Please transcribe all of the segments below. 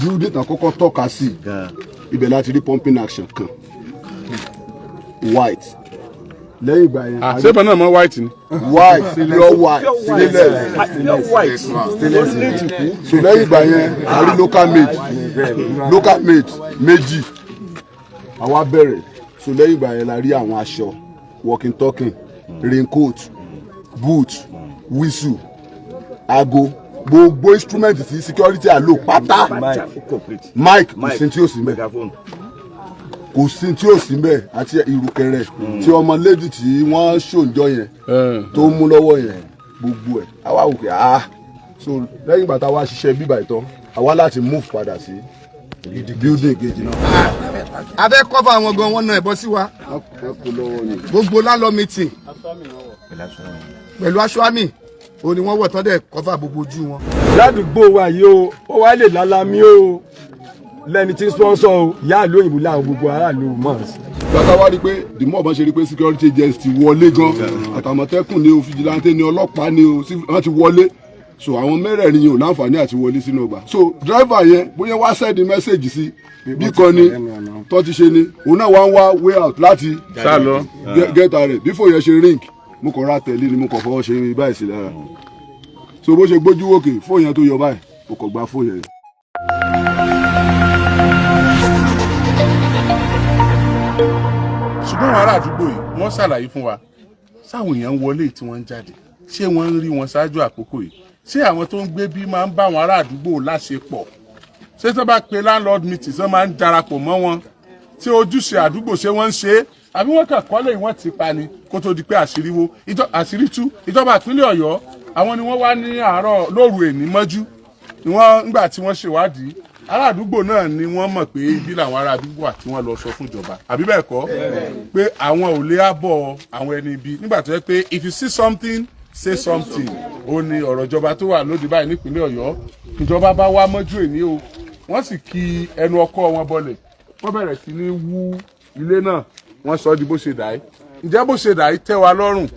building tán kọ́kọ́ tọ́ka sí ibẹ̀ láti rí pumping action kan white lẹ́yìn ìgbà yẹn. ṣé ìbọn náà mọ white ni. white pure white stainless so lẹ́yìn ìgbà yẹn a rí local made méjì àwa bẹ̀rẹ̀ so lẹ́yìn ìgbà yẹn la rí àwọn aṣọ walking talking raincoat boot whistle aago gbogbo instrument tí security àlò pátá mic kò sí tí ò sí mbẹ̀ kò sí tí ò sí mbẹ̀ àti ìrùkẹ̀rẹ̀ tí ọmọ lady tí wọ́n ṣòǹjọ yẹn tó mú lọ́wọ́ yẹn gbogbo ẹ̀ àwa wò pé so lẹ́yìn ìgbà tá a wá ṣiṣẹ́ bíbà ìtàn àwa láti move padà sí building kejì náà. a fẹ́ cover àwọn gan wọn náà ẹ̀bọ sí wa gbogbo landlord meeting pẹ̀lú aṣọ àmì òun ni wọ́n wọ̀ tán dẹ̀ cover gbogbo ojú wọn. ládùúgbò wa yìí o ó wá lè lálámí o lẹ́ni tí sponsor o ìyá ìlú òyìnbó láwọn gbogbo aráàlú mọ̀ sí. gbàtà wá rí pé the more bọ́n ṣe rí pé security agents ti wọlé gan àtàmọ̀tẹ́kùn ni o fìjìláńtẹ́ ni ọlọ́pàá ni o wọ́n ti wọlé so àwọn mẹ́rẹ̀ẹ̀rin yìí ò láǹfààní àti wọlé sínú ọgbà so driver yẹn bóyá wá send message sí bí kan ni tó ti ṣe ni òun náà wá ń wá way out láti get out rẹ̀ bí fòyẹ ṣe ring mo kàn ra tẹ̀lé ni mo kàn fọwọ́ ṣe báyìí sí lára so bó ṣe gbójú wòkè fóònù yẹn tó yọ báyìí mo kàn gba fóònù yẹn. ṣùgbọ́n àwọn ará àdúgbò yìí wọ́n ṣàlàyé fún wa sáwọn èèyàn ń wọlé tí wọ́n ń jáde ṣé wọ́n ń rí wọn ṣáájú àkókò yìí ṣé àwọn tó ń gbé bí máa ń bá àwọn ará àdúgbò láṣepọ̀ ṣé tó bá pe landlord meeting ṣé máa ń darapọ̀ mọ́ wọn tí ojúṣe àdúgbò ṣé wọ́n ń ṣe é àbí wọ́n kàn kọ́lé wọ́n ti pa ni kó tó di pé àṣírí tú ìjọba ìpínlẹ̀ Ọ̀yọ́ àwọn ni wọ́n wá ní àárọ̀ lóru èní mọ́jú ni wọ́n ńgbà tí wọ́n ṣèwádìí ará àdúgbò náà ni wọ́n mọ̀ pé ibi làwọn ará àdúgbò àti wọ́n lọ sọ fún ìjọba àbí bẹ́ẹ̀ kọ́ pé àwọn ò lè àbọ̀ àwọn ẹni ibi nígbà tó yẹ pé if you see something say something ó ní ọ̀rọ̀ ìjọba tó wà lóde báyìí nípínlẹ̀ Ọ̀yọ́ ìjọba bá wá mọ́jú èní o wọ́n sì ki ẹnu ọkọ́ wọn bọlẹ̀ wọ́n bẹ̀rẹ̀ sí ní wú ilé náà wọ́n sọ di bó ṣe dà í ǹjẹ́ bó ṣe dà í tẹ́ wa lọ́rùn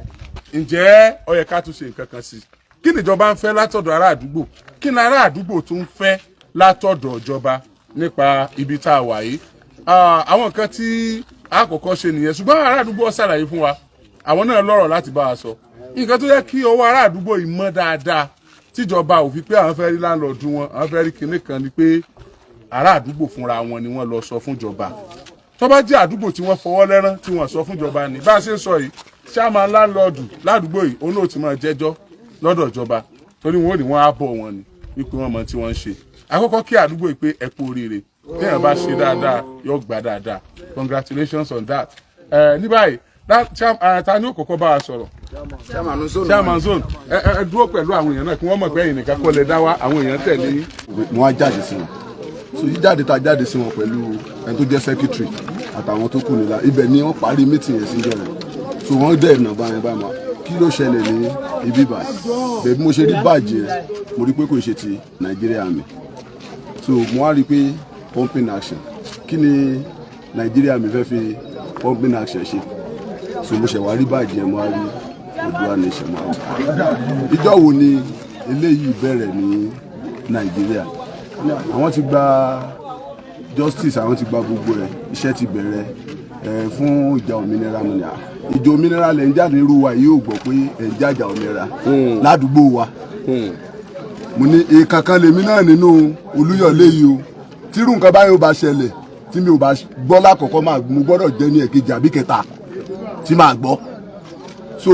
ǹjẹ́ ó yẹ ká tún ṣe nǹkan kan sí kí ni ìjọba ń fẹ́ látọ̀dọ̀ ará àdúgbò kí ni ará àdúgbò tún ń fẹ́ látọ̀dọ̀ ìjọba nípa ibi tá a wà yìí àwọn nǹkan tí àkọ́kọ́ ṣe nìyẹn ṣùgbọ́n ará àdúgbò ṣàlàyé fún wa àwọn náà lọ́rọ̀ láti bá a sọ nǹkan tó yẹ kí ọwọ́ ará àdúgbò yìí mọ́ dáadáa tíjọba ò fi pé àwọn fẹ́ rí landlord wọn àwọn fẹ́ rí kinní kan ni pé ará àdúgbò fúnra wọn ni wọ́n lọ sọ fún ìjọba tó bá jẹ́ àdúgbò tí wọ́n fọwọ́ lẹ́rán tí wọ́n sọ fún ìjọba ni bá a ṣe ń sọ yìí chairman landlord ládùúgbò yìí òun náà ti máa jẹ́jọ́ lọ́dọ̀ ìjọba torí wọn ò ní wọ́n á bọ̀ wọn ni wípé wọ́n mọ tí wọ́n ń ṣe àkọ́kọ́ kí àdúgbò yìí pé ẹ kú oríire téèyàn bá ṣe dáadáa yóò gbà dáadáa congratulations on that ní báyìí ta ni ó kọ́kọ́ bá a sọ̀rọ̀ chairman zone ẹ dúró pẹ̀lú àwọn èèyàn náà kí wọ́n mọ̀ pé ẹ̀yin nìkan kọ́ lẹ dá wá àwọn èèyàn tẹ̀lé yín. mo wá jáde sí wọn so jíjáde ta jáde sí wọn pẹ̀lú ẹni tó jẹ́ secretary àtàwọn tó kù nílá ibẹ̀ ni wọ́n parí meeting yẹn síjọ́ rẹ̀ so wọ́n dẹ̀ ìnà báyẹn báyìí ma kí ló ṣẹlẹ̀ ní ibi báyìí bẹ́ẹ̀ bí mo ṣe rí bàjẹ́ mo rí pé kò ṣe ti Nigeria mi so mo wá rí pé pumping action kí ni Nigeria mi fẹ́ fi pumping action ṣe so mo ṣẹ̀ wá rí bàjẹ́ mo wá rí Oòduà nation mo wá ìjọ wo ni eléyìí bẹ̀rẹ̀ ní Nigeria àwọn ti gba justice àwọn ti gba gbogbo ẹ̀ iṣẹ́ ti bẹ̀rẹ̀ fún ìjà òmìnira mu ni ìjà òmìnira lẹ̀ ń jáde irú wa yìí ò gbọ́ pé ẹ̀ ń jàjà òmìnira ládùúgbò wa mo ní ìkankan lèmi náà nínú Olúyọ̀lé yìí o tírú nǹkan báyìí ó bá ṣẹlẹ̀ tí mi ò bá gbọ́ lákọ̀ọ́kọ́ mo gbọ́dọ̀ jẹ́ ní ẹ̀kejì àbí kẹta tí màá gbọ́ so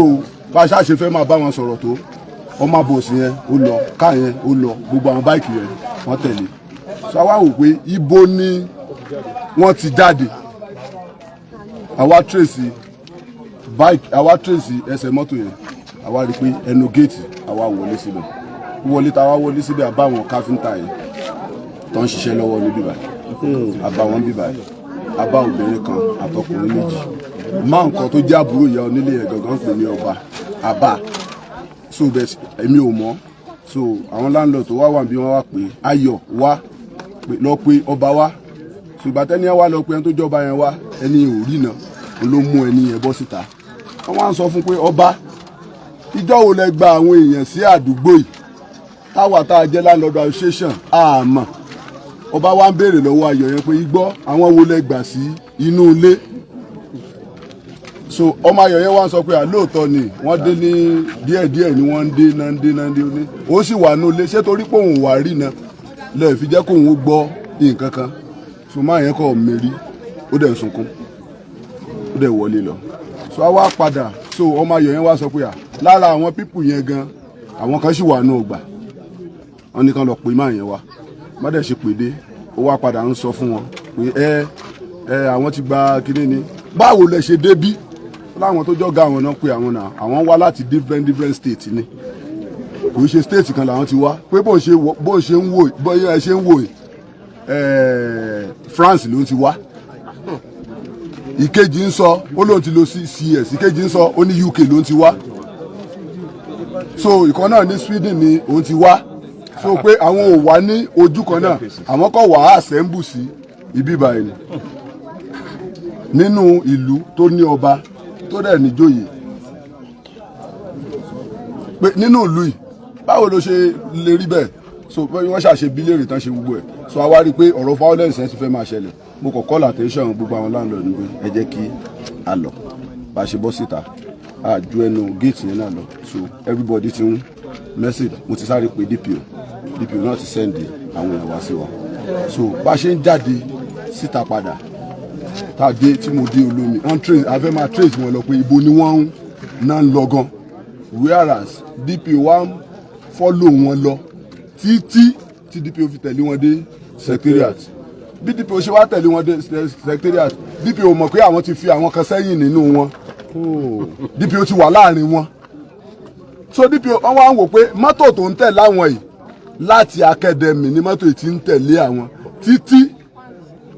bá a ṣáà ṣe fẹ́ máa bá wọn sọ̀rọ̀ tó ọmọ àbòsí yẹn ó lọ káà yẹn ó lọ gbogbo àwọn báìkì yẹn wọ́n tẹ̀lé so àwa wò pé ibo ni wọ́n ti jáde àwa tracy báìkì àwa tracy ẹsẹ̀ mọ́tò yẹn àwa rí i pé ẹnu géètì àwa wọlé síbẹ̀ wọlé táwa wọlé síbẹ̀ àbá àwọn káfíńtà yẹn tó ń ṣiṣẹ́ lọ́wọ́ níbí báyìí àbá wọn bí báyìí àbá obìnrin kan àtọkùnrin méjì máa nǹkan tó jẹ́ àbúrò ìyá onílé yẹn gangan pè ní ọba àbá so bẹ́ẹ̀ èmi ò mọ̀ so àwọn landlord tó wà bí wọ́n wá pé ayọ̀ wá lọ pé ọba wá so ìgbà tẹ́ni ẹ wá lọ pé ẹni tó jọba yẹn wá ẹni ò rí náà ló mú ẹni yẹn bọ́ síta wọ́n wá ń sọ fún pé ọba ìjọ wo lẹ gba àwọn èèyàn sí àdúgbò yìí táwa tá a jẹ́ landlord association àmọ́ ọba wa ń béèrè lọ́wọ́ ayọ̀ yẹn pé igbọ́ àwọn wo lẹ gbà sí inú ilé so ọmọ ayọ̀ yẹn wá ń sọ pé lóòótọ́ ni wọ́n dé ní díẹ̀díẹ̀ ni wọ́n ń dé náà ní ó sì wà ní ilé ṣé torí pé òun wà rí na lẹ́ẹ̀ fi jẹ́ kóun ó gbọ́ nǹkan kan so máa yẹn kọ́ mẹ́rí ó dẹ̀ ń sunkún ó dẹ̀ wọlé lọ so a wá padà so ọmọ ayọ̀ yẹn wá sọ pé lára àwọn pípù yẹn gan àwọn kan sì wà ní ọgbà wọn ní kan lọ pè máa yẹn wá má dẹ̀ ṣe pèdé ó wá padà ń sọ fún wọn pé àwọn ti gba kinní ni báwo lẹ ṣe débí láwọn tó jọ́gá àwọn náà pé àwọn náà àwọn wá láti different state ni kò ń ṣe state kan làwọn ti wá pé bó ṣe ń wò bóyá ẹ ṣe ń wò France ló ti wá ìkejì ń sọ ó lóun ti lọ sí CS ìkejì ń sọ ó ní UK ló ti wá so ìkan náà ní Sweden ni òun ti wá so pé àwọn ò wá ní ojú kan náà àwọn kan wà á assemble sí ibi báyìí nínú ìlú tó ní ọba tó dẹ̀ níjòyè pé nínú ìlú yìí báwo ló ṣe lè rí bẹ́ẹ̀ so wọ́n ṣàṣe bílíọ̀nù tán ṣe gbogbo ẹ̀ so a wá rí i pé ọ̀rọ̀ violence ẹ̀ ti fẹ́ máa ṣẹlẹ̀ mo kọ̀ call attention gbogbo àwọn landlord níbi ẹ jẹ́ kí a lọ bá a ṣe bọ́ síta a ju ẹnu gate yẹn náà lọ so everybody ti ń message mo ti sáré pé DPO náà ti send àwọn èèyàn wá sí wa so bá a ṣe ń jáde síta padà tá a dé tí mo dé olómi a fẹ́ máa trace wọn lọ pé ibo ni wọ́n náà ń lọ gan whereas DPO wa ń follow wọn lọ títí tí DPO fi tẹ̀lé wọn dé secretariat bí DPO ṣe wá tẹ̀lé wọn dé secretariat DPO mọ̀ pé àwọn ti fi àwọn kan sẹ́yìn nínú wọn DPO ti wà láàrin wọn so DPO wọn wá ń wò pé mọ́tò tó ń tẹ̀lé àwọn yìí láti academy ni mọ́tò yìí ti ń tẹ̀lé àwọn títí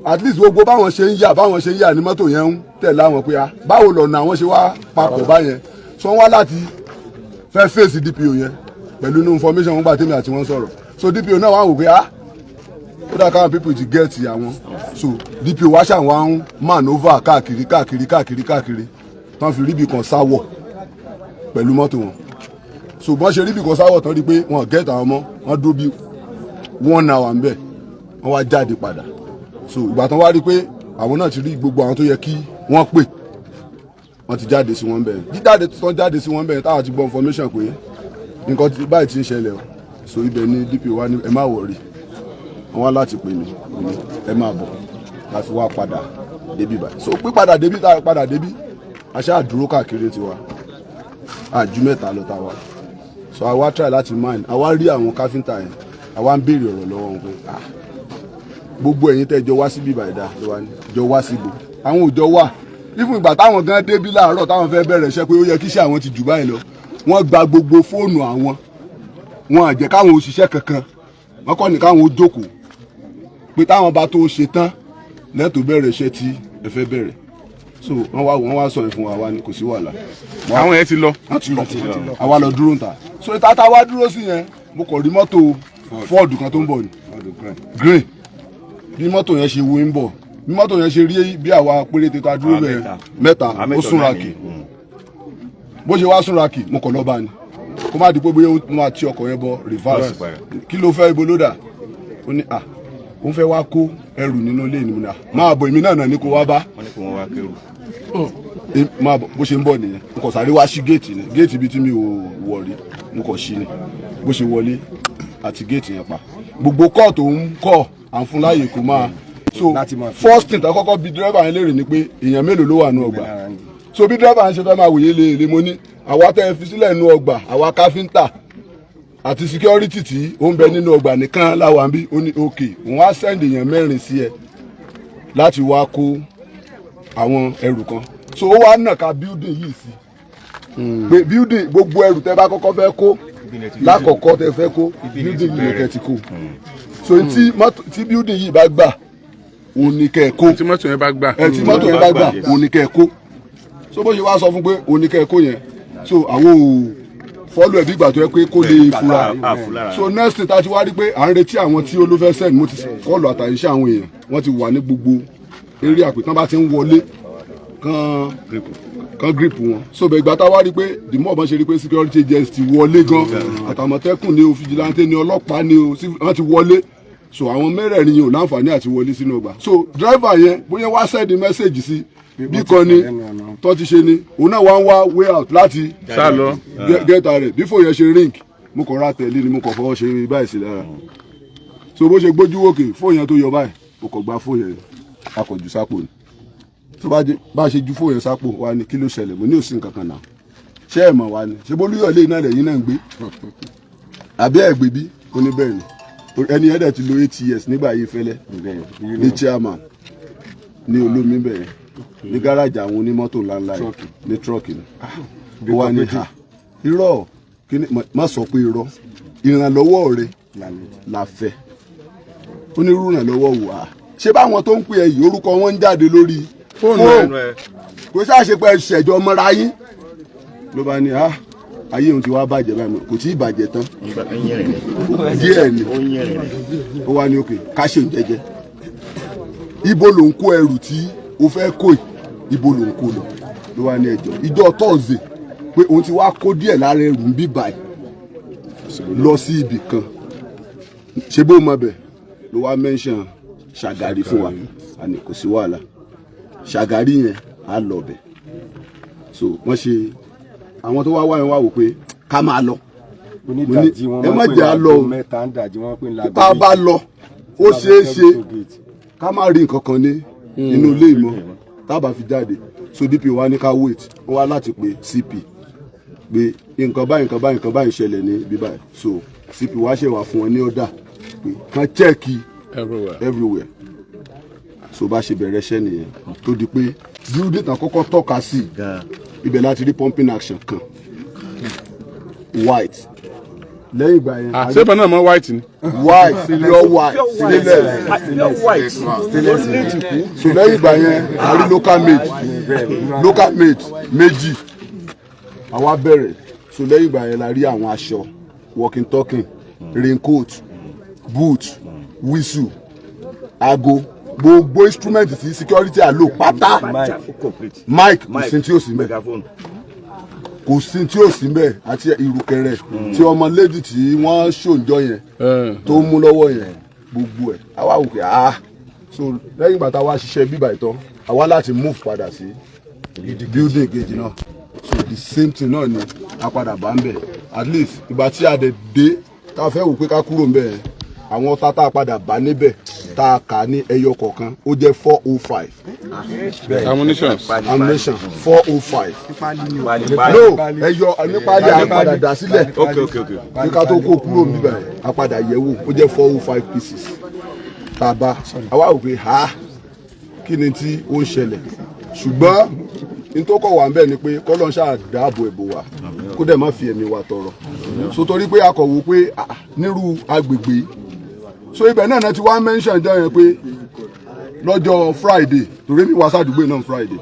at least gbogbo báwọn ṣe ń yà ní mọ́tò yẹn ń tẹ̀lé àwọn pé báwo lọ́nà àwọn ṣe wá papọ̀ báyẹn so wọ́n wá láti fẹ́ fèsì DPO yẹn pẹ̀lú inú information wọn gbà tèmi àti wọn sọ̀rọ̀ so DPO náà wá wò pé ó dá káwọn people ti get àwọn so DPO wá ṣàwọn manova káàkiri tán fi ríbi kan sáwọ̀ pẹ̀lú mọ́tò wọn so bọ́n ṣe ríbi kan sáwọ̀ tán rí pé wọn get àwọn ọmọ wọn dúró bí 1 hour ń bẹ̀ wọ́n wá jáde padà so ìgbà tán wá rí pé àwọn náà ti rí gbogbo àwọn tó yẹ kí wọ́n pè wọ́n ti jáde sí wọn bẹ̀ jíjáde tó jáde sí wọn bẹ̀ táwọn ti gbọ́ information pé nǹkan báyìí ti ń ṣẹlẹ̀ o so ibẹ̀ ni DPO wa ní ẹ má wọ̀rí wọ́n wá láti pè mí ẹ máa bọ̀ láti wá padà débí báyìí so pípadà débí tá a padà débí aṣá àdúró káàkiri tiwa àjú mẹ́ta lọ tá a wá so àwa try láti mine àwa rí àwọn káfíńtà yẹn àwa ń béèrè ọ̀rọ̀ lọ́wọ́ wọn pé gbogbo ẹ̀yin tẹ́ jọ wá síbí báyìí dá jọ wá síbò àwọn ò jọ wà even ìgbà táwọn gan débí láàárọ̀ táwọn fẹ́ bẹ̀rẹ̀ iṣẹ́ pé ó yẹ kíṣẹ́ àwọn ti jù báyìí lọ wọ́n gba gbogbo fóònù àwọn wọn àjẹ́ káwọn òṣìṣẹ́ kankan wọ́n kọ́ ní káwọn ó jókòó pé táwọn bá tó ṣe tán lẹ́tọ̀ọ́ bẹ̀rẹ̀ iṣẹ́ tí ẹ fẹ́ bẹ̀rẹ̀ so wọ́n wá sọ ìfún wa ní kò sí wàhálà. àwọn yẹn ti lọ. àwa lọ dúró níta so ìta tá a wá dúró sí yẹn mo kàn rí mọ́tò Ford kan tó ń bọ̀ ní grey bí mọ́tò yẹn ṣe wo ń bọ̀ bí mọ́tò yẹn ṣe rí bí àwa péréte tá a dúró bẹ́ẹ̀ mẹ́ta ó súnra kì bó ṣe wá súnra kì mo kàn lọ bá ní kó má di pé bóyá ó máa ti ọkọ̀ yẹn bọ reverse kí ló fẹ́ ibo ló dà ó ní ó ń fẹ́ wá kó ẹrù nínú ilé ìnìmọ̀ náà máa bọ̀ èmi náà ní kó wá bá máa bọ̀ bó ṣe ń bọ̀ nìyẹn mo kàn sáré wá sí géètì ni géètì ibi tí mi ò wọ̀ rí mo kàn sí ni bó ṣe wọlé àti géètì yẹn pa gbogbo kọ́ọ̀ tó ń kọ́ à ń fún láàyè kó máa so first thing tá kọ́kọ́ bí dírẹ́bà yẹn léèrè ni pé èèyàn mélòó ló wà nínú ọgbà so bí dírẹ́bà yẹn ṣe fẹ́ máa wòye lè mo ní àwa tẹ́ ẹ fi sílẹ̀ nínú ọgbà àwa káfíńtà àti security tí ó ń bẹ nínú ọgbà nìkan láwa ń bí ó ní òkè òun á send èèyàn 4 sí ẹ láti wá kó àwọn ẹrù kan so ó wá nàka building yìí sí pé building gbogbo ẹrù tẹ́ bá kọ́kọ́ fẹ́ kó lákọ̀ọ́kọ́ tẹ́ fẹ́ kó building yìí nìkẹ́ ti kó so tí building yìí bá gbà òun ní kẹ́ ẹ kó tí mọ́tò yẹn bá gbà òun ní kẹ́ ẹ kó so bó ṣe wá sọ fún pé òun ní kẹ́ ẹ kó yẹn so àwọn ò fọ́lù ẹ̀ bí ìgbà tó yẹ pé kó lè fura so next thing tá a ti wá rí pé à ń retí àwọn tí olófẹ́ send mo ti kọ́ọ̀lù àtàyíṣẹ́ àwọn èèyàn wọ́n ti wà ní gbogbo eré àpè tán bá ti ń wọlé kan grip wọn so bẹ́ẹ̀ ìgbà tá a wá rí pé the more bọ́n ṣe rí pé security agents ti wọlé gan àtàmọ̀tẹ́kùn ni o fìjìláńtẹ́ ni ọlọ́pàá ni o wọ́n ti wọlé so àwọn mẹ́rẹ̀ẹ̀rin yẹn ò láǹfààní àti wọlé sínú ọgbà so driver yẹn bóyá wá send message sí bí kan ni tó ti ṣe ni òun náà wá ń wá way out láti sá lọ gẹ́ta rẹ̀ bí fòyẹn ṣe ring mo kàn ra tẹ̀lé ni mo kàn fọwọ́ ṣe báyìí sí lára so bó ṣe gbójú wòkè fòyẹn tó yọ báyìí mo kàn gba fòyẹn akọ̀jù sápò ni tó bá ṣe ju fòyẹn sápò wa ni kí ló ṣẹlẹ̀ mo ní òsín kankan náà ṣé ẹ̀ mọ̀ wá ni ṣé bólúyọ̀lé iná lẹ́yìn náà ń gbé àbí ẹ̀ gbé bí ó ní bẹ́ẹ̀ ni ẹni ẹ̀dẹ̀ ti lo 8 years nígbà yìí fẹ́lẹ́ ní chairman ní olómi bẹ̀rẹ̀ ní gáràjì àwọn onímọ́tò ńláńlá yìí ní trọ́ọ̀kì ni ó wà ní ha irọ́ má sọ pé irọ́ ìrànlọ́wọ́ rẹ la fẹ́ onírúurú ìrànlọ́wọ́ wò á ṣé báwọn tó ń pè ẹ́ yìí orúkọ wọn ń jáde lórí fóònù kò sáà ṣe pé ṣẹ̀jọ́ mọ́ra yín ló bá ní ha ayé òun ti wá bàjẹ́ báyìí kò tí ì bàjẹ́ tán díẹ̀ ni ó wá ní òkè ká ṣe jẹ́jẹ́ ibo ló ń kó ẹrù tí o fẹ́ kó ibo ló ń kó ló wá ní ẹjọ́ ìjọ tọ́ọ̀zẹ̀ pé òun ti wá kó díẹ̀ lára ẹrù ń bí báyìí lọ sí ibì kan ṣé bó mọ bẹ̀ ló wá mẹ́ńṣàn ṣàgàrí fún wa àní kò sí wàhálà ṣàgàrí yẹn á lọ bẹ̀ so wọ́n ṣe àwọn tó wá wá yẹn wá wò pé ká máa lọ ẹ má jẹ́ à lọ tá a bá lọ ó ṣeé ṣe ká má rí nǹkan kan ní inú ilé ìmọ̀ tá a bá fi jáde so DP wa ní ká wait ó wá láti pe CP pé nǹkan báyìí ṣẹlẹ̀ ní ibi báyìí so CP wa ṣe wà fún wọn ní ọ̀dà pé kán chẹ́ẹ̀kì everywhere so bá ṣe bẹ̀rẹ̀ iṣẹ́ nìyẹn tó di pé building tán kọ́kọ́ tọ́ka sí ibẹ̀ láti rí pumping action kan white lẹ́yìn ìgbà yẹn. àṣepẹ náà mọ white ni. white pure white stainless so lẹ́yìn ìgbà yẹn a rí local made méjì àwa bẹ̀rẹ̀ so lẹ́yìn ìgbà yẹn la rí àwọn aṣọ walking talking raincoat boot whistle aago gbogbo instrument ti security àlò pátá mic kò sí tí ó sì mẹ́ kò sí tí ó sì mẹ́ àti ìrùkẹ̀rẹ̀ tí ọmọ lady tí wọ́n ṣòǹjọ yẹn tó mú lọ́wọ́ yẹn gbogbo ẹ̀ àwa wò pé so lẹ́yìn ìgbà tá a wá ṣiṣẹ́ bíbà ìtàn àwa láti move padà sí building kejì náà so the same thing náà ni a padà bá ń bẹ̀ at least ìgbà tí a dẹ̀ dé tá a fẹ́ wò pé ká kúrò ń bẹ̀ àwọn ọ̀tá tá a padà bá níbẹ̀ tá a kà ní ẹyọ kọ̀ọ̀kan ó jẹ́ 405. ammunition 405. no ẹyọ nípàdé àpadà dà sílẹ̀ kí ká tó kó kúrò níbẹ̀ àpadà yẹ̀wò ó jẹ́ 405 pieces tá a bá àwa wò pé kí ni tí ó ń ṣẹlẹ̀ ṣùgbọ́n nítòkọ̀ wà ń bẹ̀ ni pé kọ́lọ́n ṣáà dáàbò ẹ̀bò wa kó dẹ̀ má fi ẹ̀mí wa tọrọ so torí pé a kọ̀ wò pé nírú agbègbè so ibẹ̀ náà ti wá mention jọ yẹn pé lọ́jọ́ Friday torí mi wá sádùúgbò náà Friday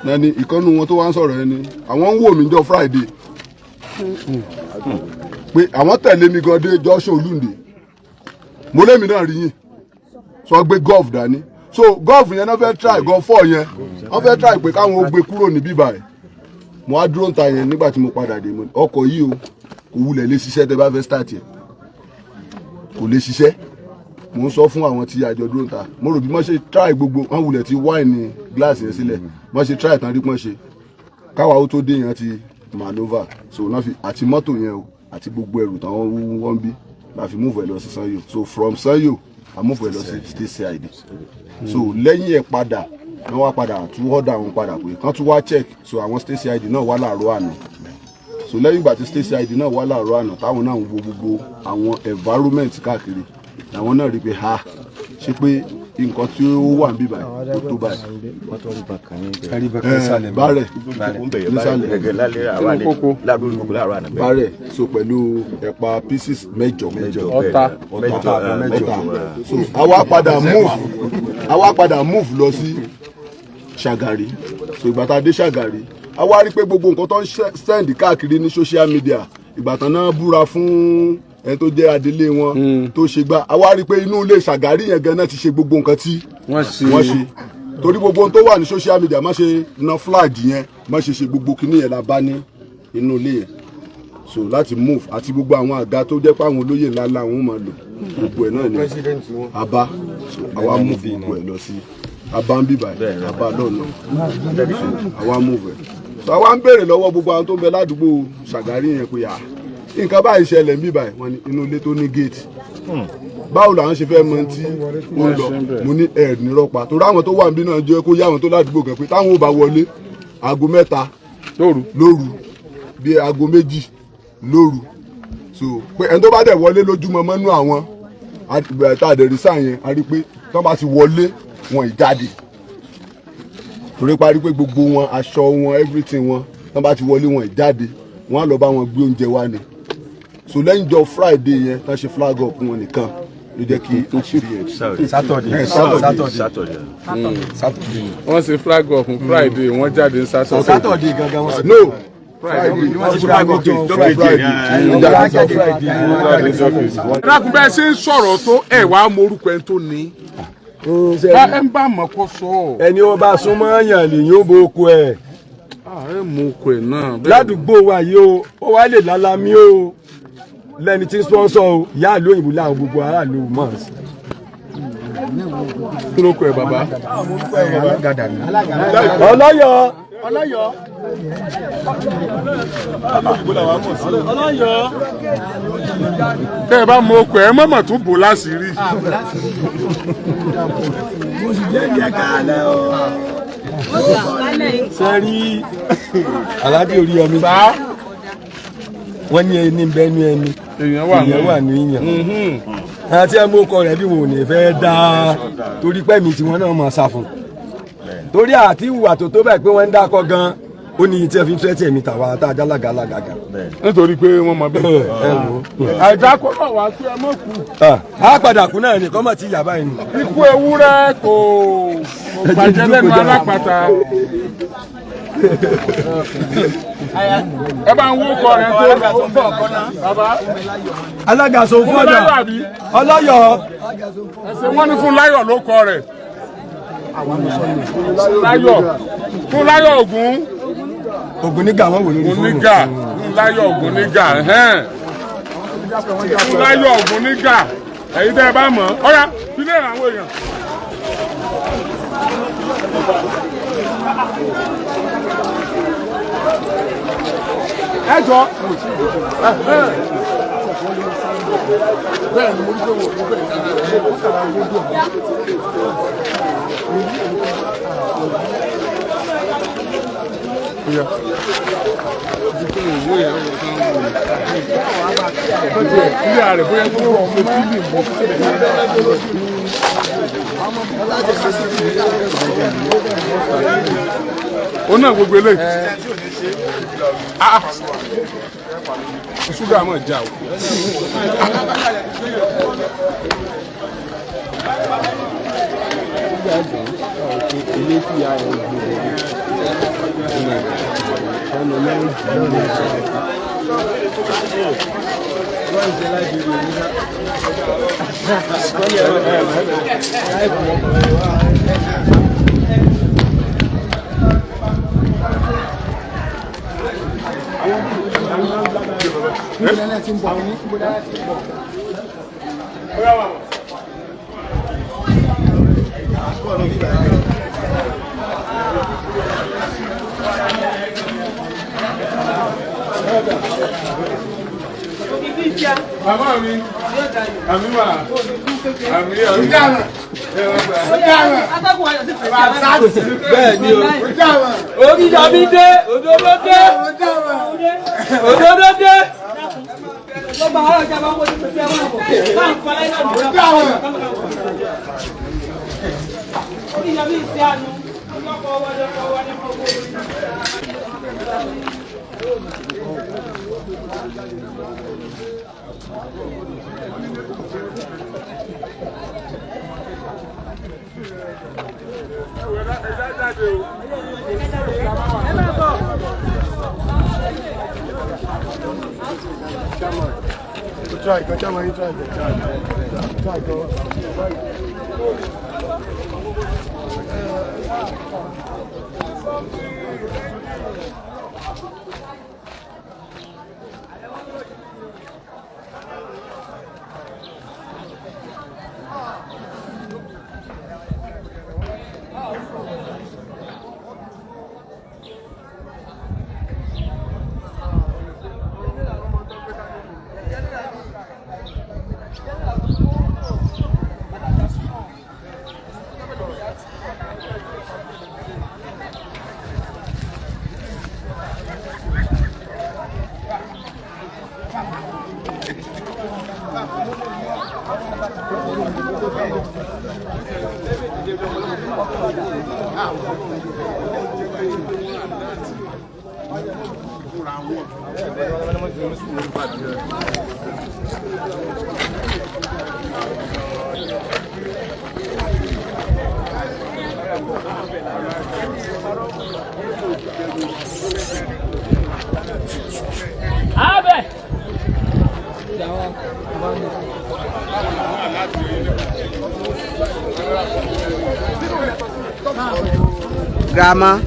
lẹ́ni ìkànnù wọn tó wá ń sọ̀rọ̀ ẹni àwọn ń wò mí jọ Friday pé àwọn tẹ̀lé mi gan dé Joshua Olúndé mo lémi náà rí yín sọ gbé golf dání so golf yẹn náà fẹ́ try golf 4 yẹn wọ́n fẹ́ try pé káwọn ó gbé kúrò ní bíbá ẹ̀ mo á dúró ń ta yẹn nígbà tí mo padà dé mo ọkọ̀ yìí o kò wulẹ̀ lè ṣiṣẹ́ tẹ́ bá fẹ́ start yẹn kò lè ṣiṣẹ́ mo ń sọ fún àwọn tí àjọ dúró ń ta mo rò bí wọ́n ṣe try gbogbo wọ́n wulẹ̀ ti wáìnì glass yẹn sílẹ̀ wọ́n ṣe try tán rí pọ́n ṣe káwa ó tó dé yẹn ti manova so náà fi àti mọ́tò yẹn o àti gbogbo ẹrù táwọn wọ́n bí la fi move ẹ̀ lọ sí Sanyo so from Sanyo a move ẹ̀ lọ sí state ID so lẹ́yìn ẹ̀ padà wọ́n wá padà tún ọ̀dà wọn padà pé kán tún wá check so àwọn state ID náà wá láàárọ̀ àná so lẹ́yìn ìgbà tí state ID náà wá láàárọ̀ àná táwọn náà ń wo gbogbo àwọn environment káàkiri àwọn náà rí pé ṣe pé nǹkan tí ó wà níbí báyìí tó báyìí. bárẹ̀ nísàlẹ̀ bárẹ̀ so pẹ̀lú ẹ̀pà pieces mẹ́jọ ọ̀tá so àwa padà move lọ sí Ṣàgàrí so ìgbà tá a dé Ṣàgàrí a wá rí pé gbogbo nǹkan tó ń send káàkiri ní social media ìgbà tán náà búra fún ẹni tó jẹ́ adelé wọn tó ṣe gbá a wá rí pé inú ilé Ṣàgàrí yẹn gan náà ti ṣe gbogbo nǹkan tí wọ́n ṣe torí gbogbo ohun tó wà ní social media má ṣe na flag yẹn má ṣe gbogbo kinní yẹn la bá ní inú ilé yẹn so láti move àti gbogbo àwọn àga tó jẹ́ pé àwọn olóyè ńláńlá wọn máa lò gbogbo ẹ̀ náà ni àbá so àwa move gbogbo ẹ̀ lọ sí àbá ń bíbà àbá lọ́nà àwa move ẹ̀ so àwa ń béèrè lọ́wọ́ gbogbo àwọn tó ń bẹ ládùúgbò Ṣàgárí yẹn pé nǹkan báyìí ṣẹlẹ̀ ń bíbà wọn ni inú ilé tó ní gate báwo làwọn ṣe fẹ́ mọ tí ó ń lọ mo ní ẹ̀ nírọ́pa torí àwọn tó wà níbí náà jẹ́ kó yá àwọn tó ládùúgbò kan pé táwọn ò bá wọlé aago 3 lóru bíi aago 2 lóru so pé ẹni tó bá dẹ̀ wọlé lójúmọ́ mọ́nú àwọn àtàdẹ̀rí sáà yẹn a rí pé tó bá ti wọlé wọn ìjáde torí parí pé gbogbo wọn aṣọ wọn everything wọn tó bá ti wọlé wọn ìjáde wọn á lọ bá wọn gbé oúnjẹ wá ni so lẹ́yìn jọ Friday yẹn tó ṣe flag up wọn nìkan ló jẹ́ kí Saturday wọ́n ṣe flag up fún Friday wọ́n jáde ní Saturday gangan wọ́n ṣe no Friday bẹ́ẹ̀ ṣe ń sọ̀rọ̀ tó ẹ̀ wá morúkọ ẹni tó ní ẹ ń bá mọ̀ kó sọ ẹni ó bá súnmọ́ yàn lèyìn ó bo oko ẹ̀ ẹ mú oko ẹ̀ náà ládùúgbò wa yìí ó wá lè lálámí o lẹ́ni tí ń sponsor o ìyá àlú òyìnbó láwọn gbogbo aráàlú mọ̀ sí. kí ló kọ ẹ bàbá. Ọlọ́yọ̀. tẹ́ ẹ bá mọ oko ẹ mọ̀mọ̀ tún bò láṣìírí. sẹ́rí Alhaji Oriyomi wọ́n ní ẹni bẹ́ẹ̀ ní ẹni èèyàn wà ní ìyàn àti ẹ̀ mú ọkọ rẹ̀ bí wọn ò ní fẹ́ dáa torí pẹ́ẹ́mì tí wọ́n náà máa sá fún torí àti ìwà tó tó bẹ́ẹ̀ pé wọ́n ń dákọ̀ gan ó ní tí ẹ fi ń tẹ́tí ẹ̀mí tàwa tá a já lágàlágà gan. nítorí pé wọ́n mọ bẹ́ẹ̀ àìdákọ́ náà wá sí ẹ mọ́ kú. a padà kú náà nìkan mọ̀ tí ìyá báyìí ni. ikú ewúrẹ́ kò bàjẹ́ lẹ́nu alápàtà. ẹ bá ń wó kọ rẹ tó bàbá. alága sọ fún ọjà Ọlọ́yọ̀. ẹsẹ̀ wọ́n ní fún Láyọ̀ ló kọ rẹ̀. fún Láyọ̀ Ògúnnígà wọ́n wò lórí fóònù. Ògúnnígà fún Láyọ̀ Ògúnnígà fún Láyọ̀ Ògúnnígà ẹ̀yin tẹ́ ẹ bá mọ̀ ọ́yá sílẹ̀ àwọn èèyàn. ẹ jọ bẹ́ẹ̀ ni mo ní pé wò ó bẹ́ẹ̀ ni ó kàrà owó dùn. ilé ààrẹ bóyá tó rọ ọmọ fílì mọ ó náà gbogbo eléyìí ṣúgà mọ̀ já o. ilé tí a ẹ̀ Mama mi, àmì wà, àmì ọ̀rọ̀. Bẹ́ẹ̀ ni o. Orí dàbí dé, òdodo dé, òdodo dé. Gbogbo àwọn ọjà máa ń wọlé pẹ̀lú ẹ̀wọ̀n àbọ̀. Báwo kọ́ láyé náà nìyẹn? Orí dàbí ìṣe àánú. Ọlọ́kọ̀ wọlé kọ́ wọlé kọ́ wọlé. Grandma.